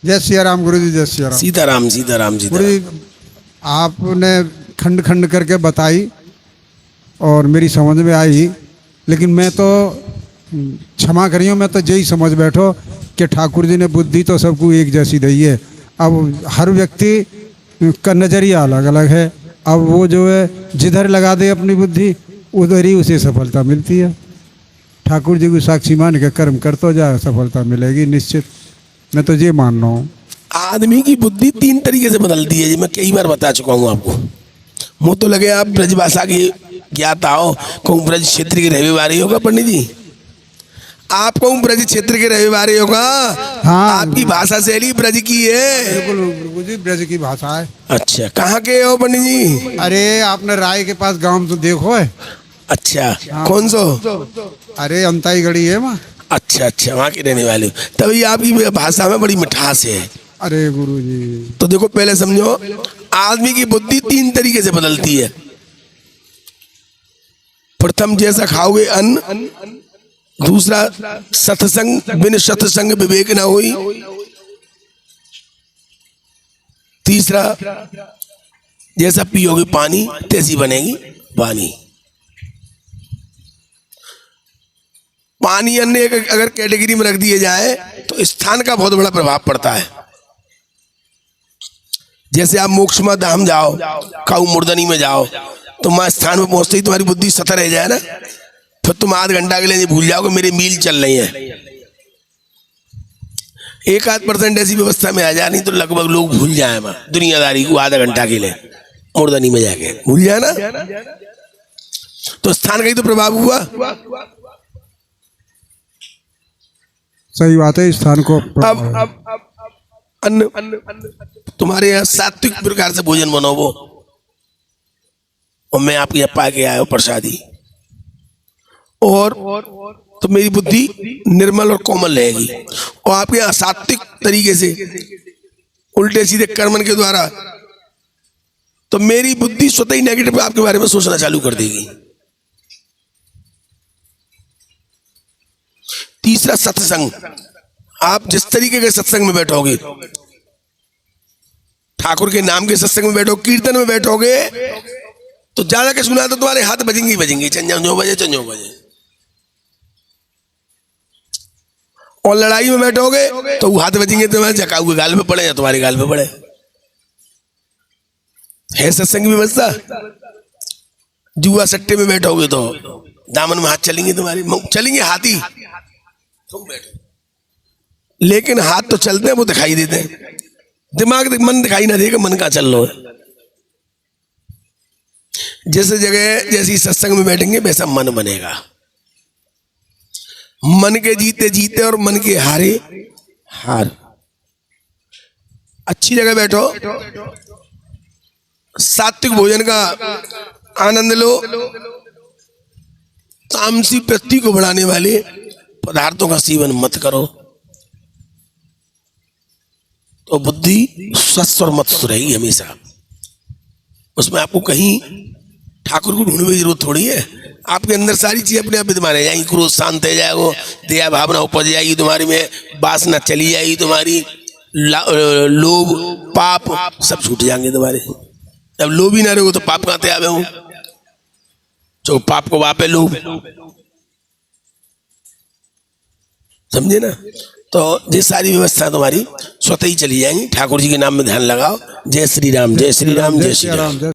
जय सिया राम गुरु जी, जय सिया राम। सीताराम सीताराम गुरु सीताराम। जी, आपने खंड खंड करके बताई और मेरी समझ में आई, लेकिन मैं तो क्षमा करियो, मैं तो यही समझ बैठो कि ठाकुर जी ने बुद्धि तो सबको एक जैसी दी है। अब हर व्यक्ति का नज़रिया अलग अलग है। अब वो जो है जिधर लगा दे अपनी बुद्धि उधर ही उसे सफलता मिलती है। ठाकुर जी को साक्षी मान के कर्म करते जाए, सफलता मिलेगी निश्चित। मैं तो ये मान रहा हूँ। आदमी की बुद्धि 3 तरीके से बदलती है, जी मैं कई बार बता चुका हूँ आपको। मुँह तो लगे आप ब्रज भाषा की ज्ञाता हो, कहूँ ब्रज क्षेत्र के रहने वाले होगा पंडित जी, आप कहूँ ब्रज क्षेत्र के रहने वाले होगा। हाँ, आपकी भाषा शैली ब्रज की है। बिल्कुल गुरु जी, ब्रज की भाषा है। अच्छा, कहाँ के हो पंडित जी? अरे आपने राय के पास गांव तो देखो है। अच्छा, कौन सो? अरे अंताई गढ़ी है वहाँ। अच्छा अच्छा, वहाँ के रहने वाले हो, तभी आपकी भाषा में बड़ी मिठास है। अरे गुरु जी, तो देखो पहले समझो, आदमी की बुद्धि 3 तरीके से बदलती है। प्रथम जैसा खाओगे अन्न, दूसरा सत्संग बिन सत्संग विवेक ना हुई, तीसरा जैसा पियोगे पानी तैसी बनेगी वाणी। पानी अन्य अगर कैटेगरी में रख दिए जाए तो स्थान का बहुत बड़ा प्रभाव पड़ता है। जैसे आप मोक्ष धाम जाओ, काऊ मुर्दनी में जाओ, तो वहां स्थान में पहुंचते ही तुम्हारी बुद्धि सतर रह जाए ना, फिर तुम आध घंटा के लिए भूल जाओगे मेरे मील चल रही है। 1-8% ऐसी व्यवस्था में आ जाए, नहीं तो लगभग लोग भूल जाए वहां दुनियादारी को आधा घंटा के लिए मुर्दनी में जाके भूल जाए ना। तो स्थान का ही तो प्रभाव हुआ। सही बात है, स्थान को अब अन्न तुम्हारे यहाँ सात्विक प्रकार से भोजन बनाओ, और मैं आपके यहाँ पा के आया हूँ प्रसादी, और तो मेरी बुद्धि निर्मल और कोमल रहेगी। और आपके यहाँ सात्विक तरीके से उल्टे सीधे कर्मन के द्वारा, तो मेरी बुद्धि स्वतः ही नेगेटिव आपके बारे में सोचना चालू कर देगी। तीसरा सत्संग, आप जिस तरीके के सत्संग में बैठोगे, ठाकुर के नाम के सत्संग में बैठो, कीर्तन में बैठोगे, तो ज्यादा के सुना तो तुम्हारे हाथ बजेंगे ही बजेंगे, चंजो बजे चंजो बजे। और लड़ाई में बैठोगे तो वो हाथ बजेंगे तुम्हारे जकाऊ के गाल पे पड़े या तुम्हारे गाल पे पड़े। है सत्संग की व्यवस्था। जुआ सट्टे में बैठोगे तो दामन में हाथ चलेंगे तुम्हारे, चलेंगे हाथी, तुम बैठो, लेकिन हाथ तो चलते हैं, वो दिखाई देते हैं। दिमाग मन दिखाई ना देगा, मन का चल रहा है। जैसे जगह जैसी सत्संग में बैठेंगे वैसा मन बनेगा। मन के जीते जीते और मन के हारे हार। अच्छी जगह बैठो, सात्विक भोजन का आनंद लो, तामसी वृत्ति को बढ़ाने वाले पदार्थों का सेवन मत करो, तो बुद्धि स्वस्थ और मस्त रहेगी हमेशा। उसमें आपको कहीं ठाकुर को ढूंढने की जरूरत थोड़ी है। आपके अंदर सारी चीजें अपने आप विद्यमान रह जाएंगी। क्रोध शांत हो जाएगा, दया भावना उपज जाएगी तुम्हारी में, वासना चली जाएगी तुम्हारी, लोभ पाप सब छूट जाएंगे तुम्हारे। जब लोभ ही ना रहोगे तो पाप कहाँ से आवे हो, जो पाप को वापे लोभ, समझे ना। तो ये सारी व्यवस्था तुम्हारी स्वतः ही चली जाएंगी। ठाकुर जी के नाम में ध्यान लगाओ। जय श्री राम, जय श्री राम, जय श्री राम।